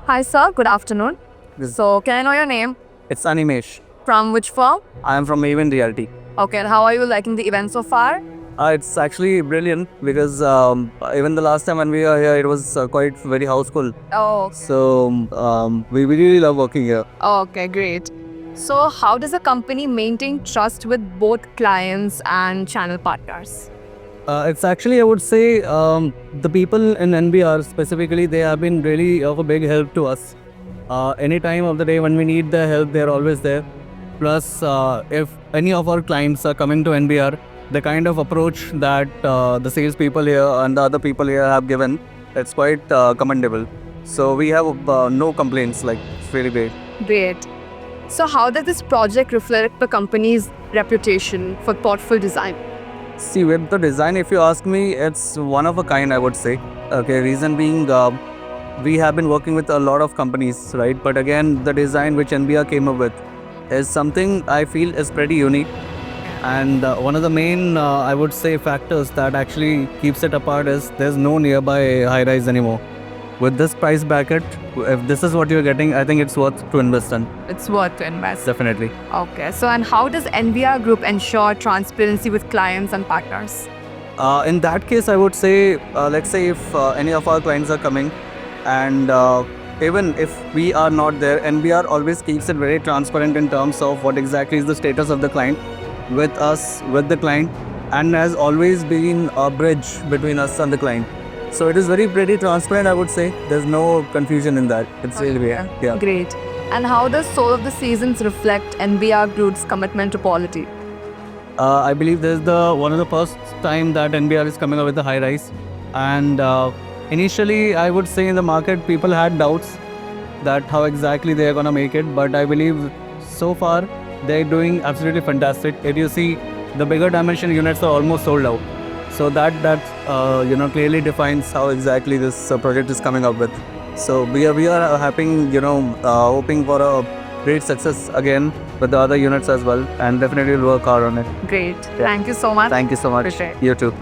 Hi, sir. Good afternoon. Yes. So, can I know your name? It's Animesh. From which firm? I am from Maven Realty. Okay, and how are you liking the event so far? It's actually brilliant because even the last time when we were here, it was quite very houseful. Oh, So we really love working here. okay, great. So, how does a company maintain trust with both clients and channel partners? It's actually, I would say, the people in NBR specifically, they have been really of a big help to us. Any time of the day when we need their help, they're always there. Plus, if any of our clients are coming to NBR, the kind of approach that the salespeople here and the other people here have given, it's quite commendable. So we have no complaints. Like, it's really great. Great. So, how does this project reflect the company's reputation for thoughtful design? See, with the design, if you ask me, it's one of a kind, I would say. Okay, reason being, we have been working with a lot of companies, right? But again, the design which NBR came up with is something I feel is pretty unique. And one of the main, I would say, factors that actually keeps it apart is there's no nearby high rise anymore. With this price bracket, if this is what you're getting, I think it's worth to invest in. It's worth to invest. Definitely. Okay, so and how does NVR Group ensure transparency with clients and partners? In that case, I would say, let's say if any of our clients are coming, and even if we are not there, NBR always keeps it very transparent in terms of what exactly is the status of the client with us, with the client, and has always been a bridge between us and the client. So it is very pretty transparent, I would say. There's no confusion in that. It's really great. Yeah. Great. And how does Soul of the Seasons reflect NBR Group's commitment to quality? I believe this is the one of the first time that NBR is coming up with the high rise, and initially I would say in the market people had doubts that how exactly they are gonna make it, but I believe so far they're doing absolutely fantastic. If you see, the bigger dimension units are almost sold out, so that clearly defines how exactly this project is coming up with. So we are hoping for a great success again with the other units as well, and definitely will work hard on it. Great. Thank you so much. Thank you so much. Appreciate it. You too.